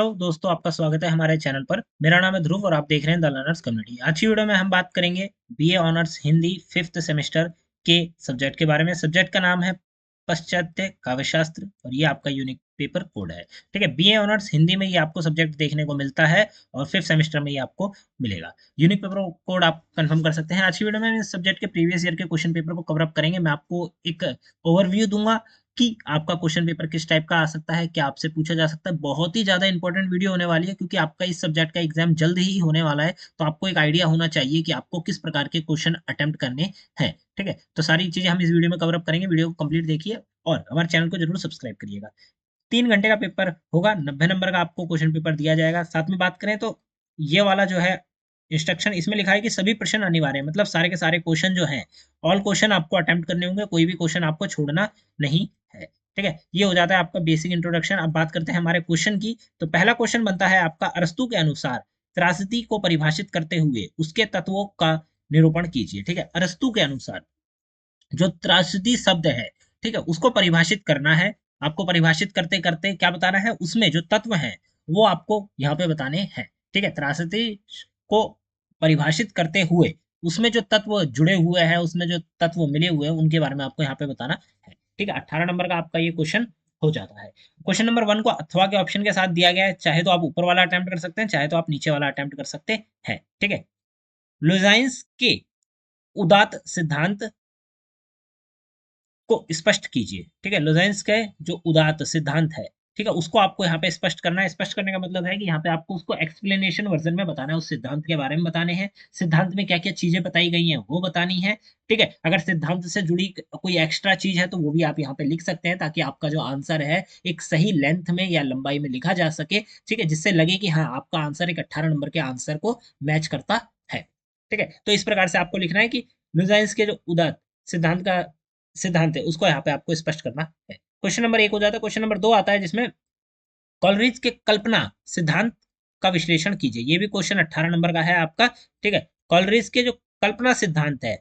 Hello दोस्तों, आपका स्वागत है हमारे चैनल पर। मेरा नाम है ध्रुव और आप देख रहे हैं द लर्नर्स कम्युनिटी। आज की वीडियो में हम बात करेंगे BA honours Hindi fifth semester के सब्जेक्ट के बारे में। सब्जेक्ट का नाम है पाश्चात्य काव्यशास्त्र और ये आपका यूनिक पेपर कोड है। ठीक है, बीए ऑनर्स हिंदी में ये आपको सब्जेक्ट देखने को मिलता है और फिफ्थ सेमेस्टर में ये आपको मिलेगा। यूनिक पेपर कोड आप कंफर्म कर सकते हैं। आज की वीडियो में हम इस सब्जेक्ट के प्रीवियस ईयर के क्वेश्चन पेपर को कवर अप करेंगे। मैं आपको एक ओवरव्यू दूंगा कि आपका क्वेश्चन पेपर किस टाइप का आ सकता है, क्या आपसे पूछा जा सकता है। बहुत ही ज्यादा इंपॉर्टेंट वीडियो होने वाली है क्योंकि आपका इस सब्जेक्ट का एग्जाम जल्द ही होने वाला है, तो आपको एक आइडिया होना चाहिए कि आपको किस प्रकार के क्वेश्चन अटेम्प्ट करने हैं। ठीक है, तो सारी चीजें हम इस वीडियो में कवर अप करेंगे। वीडियो को कंप्लीट देखिए और हमारे चैनल को जरूर सब्सक्राइब करिएगा। 3 घंटे का पेपर होगा, 90 नंबर का आपको क्वेश्चन पेपर दिया जाएगा। साथ में बात करें तो ये वाला जो है इंस्ट्रक्शन, इसमें लिखा है कि सभी प्रश्न अनिवार्य है, मतलब सारे के सारे क्वेश्चन जो हैं, ऑल क्वेश्चन आपको अटेम्प्ट करने होंगे, कोई भी क्वेश्चन आपको छोड़ना नहीं है। ठीक है, ये हो जाता है आपका बेसिक इंट्रोडक्शन। अब बात करते हैं हमारे क्वेश्चन की। तो पहला क्वेश्चन बनता है आपका, अरस्तु के अनुसार त्रासदी को परिभाषित करते हुए उसके तत्वों का निरूपण कीजिए। ठीक है, अरस्तु के अनुसार जो त्रासदी शब्द है, ठीक है, उसको परिभाषित करना है। आपको परिभाषित करते करते क्या बताना है, उसमें जो तत्व हैं वो आपको यहाँ पे बताने हैं। ठीक है, त्रासदी को परिभाषित करते हुए उसमें जो तत्व जुड़े हुए हैं, उसमें जो तत्व मिले हुए हैं, उनके बारे में आपको यहाँ पे बताना है। ठीक है, 18 नंबर का आपका ये क्वेश्चन हो जाता है। क्वेश्चन नंबर 1 को अथवा के ऑप्शन के साथ दिया गया है। चाहे तो आप ऊपर वाला अटेम्प्ट कर सकते हैं, चाहे तो आप नीचे वाला अटेम्प्ट कर सकते हैं। ठीक है, लुजाइंस के उदात्त सिद्धांत को स्पष्ट कीजिए। ठीक है, लोजेंस का जो उदात्त सिद्धांत है, ठीक है, उसको आपको यहाँ पे स्पष्ट करना है। स्पष्ट करने का मतलब है कि यहाँ पे आपको उसको एक्सप्लेनेशन वर्जन में बताना है, उस सिद्धांत के बारे में बताने हैं। सिद्धांत में क्या क्या चीजें बताई गई हैं वो बतानी है। ठीक है, अगर सिद्धांत से जुड़ी कोई एक्स्ट्रा चीज है तो वो भी आप यहाँ पे लिख सकते हैं, ताकि आपका जो आंसर है एक सही लेंथ में या लंबाई में लिखा जा सके। ठीक है, जिससे लगे कि हाँ, आपका आंसर एक 18 नंबर के आंसर को मैच करता है। ठीक है, तो इस प्रकार से आपको लिखना है कि लुजाइंस के जो उदात्त सिद्धांत का सिद्धांत है उसको यहाँ पे आपको स्पष्ट करना है। क्वेश्चन नंबर 1 हो जाता है। क्वेश्चन नंबर 2 आता है जिसमें कॉलरिज के कल्पना सिद्धांत का विश्लेषण कीजिए। ये भी क्वेश्चन 18 नंबर का है आपका। ठीक है, कॉलरिज के जो कल्पना सिद्धांत है,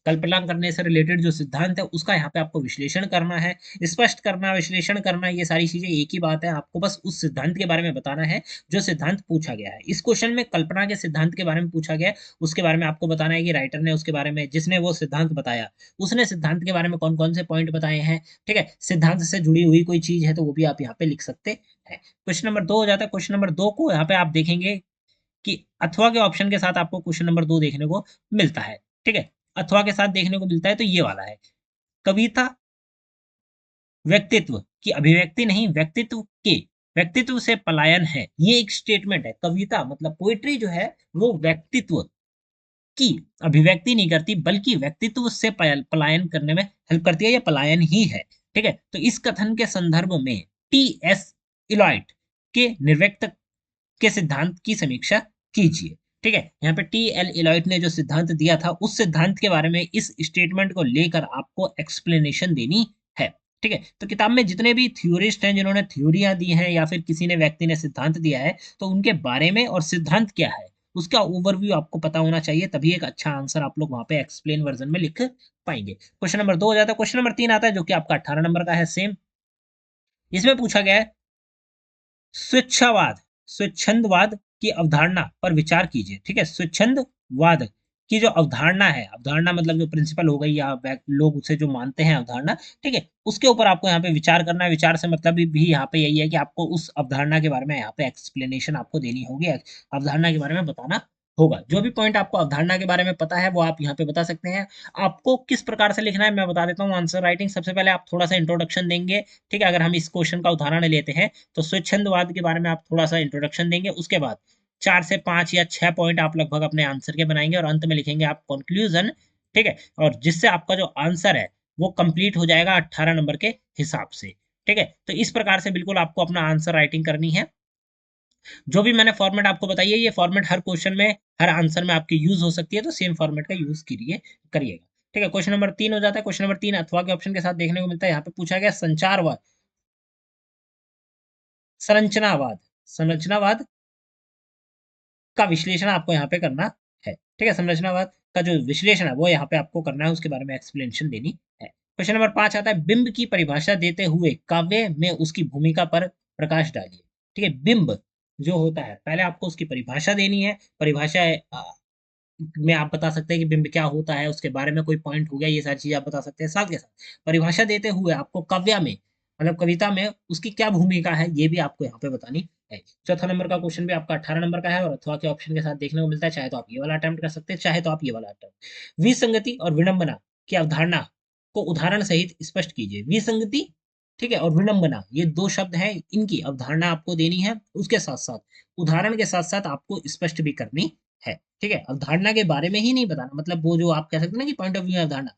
कल्पना करने से रिलेटेड जो सिद्धांत है, उसका यहाँ पे आपको विश्लेषण करना है, स्पष्ट करना, विश्लेषण करना, ये सारी चीजें एक ही बात है। आपको बस उस सिद्धांत के बारे में बताना है जो सिद्धांत पूछा गया है। इस क्वेश्चन में कल्पना के सिद्धांत के बारे में पूछा गया है, उसके बारे में आपको बताना है कि राइटर ने उसके बारे में, जिसने वो सिद्धांत बताया, उसने सिद्धांत के बारे में कौन कौन से पॉइंट बताए हैं। ठीक है, सिद्धांत से जुड़ी हुई कोई चीज है तो वो भी आप यहाँ पे लिख सकते हैं। क्वेश्चन नंबर 2 हो जाता है। क्वेश्चन नंबर 2 को यहाँ पे आप देखेंगे कि अथवा के ऑप्शन के साथ आपको क्वेश्चन नंबर 2 देखने को मिलता है। ठीक है, अथवा के साथ देखने को मिलता है तो ये वाला है, कविता व्यक्तित्व की अभिव्यक्ति नहीं, व्यक्तित्व के, व्यक्तित्व से पलायन है। ये एक स्टेटमेंट है। कविता मतलब पोइट्री जो है वो व्यक्तित्व की अभिव्यक्ति नहीं करती, बल्कि व्यक्तित्व से पलायन करने में हेल्प करती है, या पलायन ही है। ठीक है, तो इस कथन के संदर्भ में टी एस इलॉयट के निर्व्यक्त के सिद्धांत की समीक्षा कीजिए। ठीक है, यहाँ पे टी एल इलॉयट ने जो सिद्धांत दिया था, उस सिद्धांत के बारे में इस स्टेटमेंट को लेकर आपको एक्सप्लेनेशन देनी है। ठीक है, तो किताब में जितने भी थ्योरिस्ट हैं जिन्होंने थ्योरियां दी हैं, या फिर किसी ने व्यक्ति ने सिद्धांत दिया है, तो उनके बारे में और सिद्धांत क्या है उसका ओवरव्यू आपको पता होना चाहिए, तभी एक अच्छा आंसर आप लोग वहां पे एक्सप्लेन वर्जन में लिख पाएंगे। क्वेश्चन नंबर 2 हो जाता है। क्वेश्चन नंबर 3 आता है जो कि आपका 18 नंबर का है, सेम। इसमें पूछा गया है, स्वेच्छावाद स्वच्छंदवाद की अवधारणा पर विचार कीजिए। ठीक है, स्वच्छंदवाद की जो अवधारणा है, अवधारणा मतलब जो प्रिंसिपल हो गई, या लोग उसे जो मानते हैं अवधारणा, ठीक है, उसके ऊपर आपको यहाँ पे विचार करना है। विचार से मतलब भी यहाँ पे यही है कि आपको उस अवधारणा के बारे में यहाँ पे एक्सप्लेनेशन आपको देनी होगी, अवधारणा के बारे में बताना होगा। जो भी पॉइंट आपको अवधारणा के बारे में पता है वो आप यहाँ पे बता सकते हैं। आपको किस प्रकार से लिखना है मैं बता देता हूँ। आंसर राइटिंग, सबसे पहले आप थोड़ा सा इंट्रोडक्शन देंगे। ठीक है, अगर हम इस क्वेश्चन का उदाहरण लेते हैं तो स्वच्छंदवाद के बारे में आप थोड़ा सा इंट्रोडक्शन देंगे, उसके बाद 4 से 5 या 6 पॉइंट आप लगभग अपने आंसर के बनाएंगे और अंत में लिखेंगे आप कंक्लूजन। ठीक है, और जिससे आपका जो आंसर है वो कंप्लीट हो जाएगा 18 नंबर के हिसाब से। ठीक है, तो इस प्रकार से बिल्कुल आपको अपना आंसर राइटिंग करनी है। जो भी मैंने फॉर्मेट आपको बताई है, ये फॉर्मेट हर क्वेश्चन में, हर आंसर में आपकी यूज हो सकती है, तो सेम फॉर्मेट का यूज करिएगा। ठीक है, क्वेश्चन नंबर 3 हो जाता है। क्वेश्चन नंबर 3 अथवा के ऑप्शन के साथ देखने को मिलता है। यहाँ पे पूछा गया संचारवाद संरचनावाद संरचनावाद का विश्लेषण आपको यहाँ पे करना है। ठीक है, संरचनावाद का जो विश्लेषण है वो यहाँ पे आपको करना है, उसके बारे में एक्सप्लेनेशन देनी है। क्वेश्चन नंबर 5 आता है, बिंब की परिभाषा देते हुए काव्य में उसकी भूमिका पर प्रकाश डालिए। ठीक है, बिंब जो होता है, पहले आपको उसकी परिभाषा देनी है। परिभाषा में आप बता सकते हैं कि बिंब क्या होता है, उसके बारे में कोई पॉइंट हो गया, ये सारी चीजें आप बता सकते हैं। साथ के साथ परिभाषा देते हुए आपको काव्य में, मतलब कविता में उसकी क्या भूमिका है, ये भी आपको यहाँ पे बतानी है। चौथा नंबर का क्वेश्चन भी आपका 18 नंबर का है और अथवा के ऑप्शन के साथ देखने को मिलता है। चाहे तो आप ये वाला अटेम्प्ट कर सकते हैं, चाहे तो आप ये वाला अटेम्प्ट। विसंगति और विडंबना की अवधारणा को उदाहरण सहित स्पष्ट कीजिए। विसंगति, ठीक है, और विडंबना, ये दो शब्द हैं, इनकी अवधारणा आपको देनी है, उसके साथ साथ उदाहरण के साथ साथ आपको स्पष्ट भी करनी है। ठीक है, अवधारणा के बारे में ही नहीं बताना, मतलब वो जो आप कह सकते हैं ना कि पॉइंट ऑफ व्यू अवधारणा,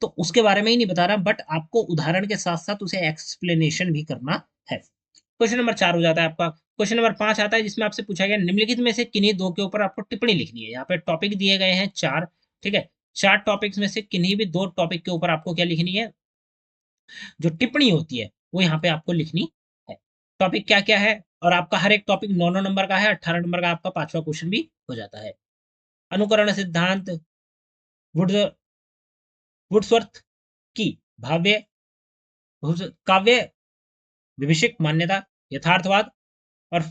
तो उसके बारे में ही नहीं बता रहा, बट आपको उदाहरण के साथ साथ उसे एक्सप्लेनेशन भी करना है। क्वेश्चन नंबर 4 हो जाता है आपका। क्वेश्चन नंबर 5 आता है जिसमें आपसे पूछा गया निम्नलिखित में से किन्हीं दो के ऊपर आपको टिप्पणी लिखनी है। यहाँ पे टॉपिक दिए गए हैं 4, ठीक है, 4 टॉपिक्स में से किन्हीं भी 2 टॉपिक के ऊपर आपको क्या लिखनी है, जो टिप्पणी होती है वो यहाँ पे आपको लिखनी है। टॉपिक क्या क्या है, और आपका हर एक टॉपिक 9 नंबर का है, 18 नंबर का आपका 5वां क्वेश्चन भी हो जाता है। अनुकरण सिद्धांत, वुड वुड्सवर्थ की भाव्य काव्य विभिषिक मान्यता, यथार्थवाद और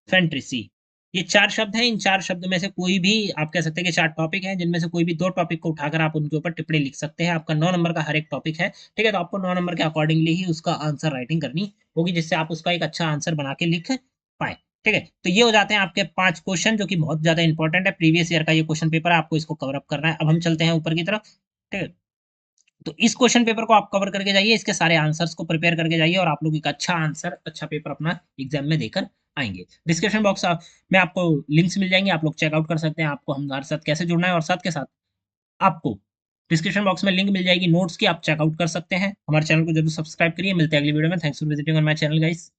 फैंटेसी, ये 4 शब्द हैं। इन 4 शब्द में से कोई भी आप कह सकते हैं कि 4 टॉपिक हैं, जिनमें से कोई भी 2 टॉपिक को उठाकर आप उनके ऊपर टिप्पणी लिख सकते हैं। आपका 9 नंबर का हर एक टॉपिक है, ठीक है, तो आपको 9 नंबर के अकॉर्डिंगली ही उसका आंसर राइटिंग करनी होगी, जिससे आप उसका एक अच्छा आंसर बना के लिख पाए। ठीक है, तो ये हो जाते हैं आपके 5 क्वेश्चन, जो कि बहुत ज्यादा इंपॉर्टेंट है, प्रीवियस ईयर का ये क्वेश्चन पेपर है, आपको इसको कवर अप करना है। अब हम चलते हैं ऊपर की तरफ। ठीक है, तो इस क्वेश्चन पेपर को आप कवर करके जाइए, इसके सारे आंसर्स को प्रिपेयर करके जाइए, और आप लोग एक अच्छा आंसर, अच्छा पेपर अपना एग्जाम में देकर आएंगे। डिस्क्रिप्शन बॉक्स में आपको लिंक्स मिल जाएंगे, आप लोग चेकआउट कर सकते हैं आपको हमारे साथ कैसे जुड़ना है, और साथ के साथ आपको डिस्क्रिप्शन बॉक्स में लिंक मिल जाएगी नोट्स की, आप चेकआउट कर सकते हैं। हमारे चैनल को जरूर सब्सक्राइब करिए। मिलते हैं अगली वीडियो में। Thanks for visiting on my channel guys.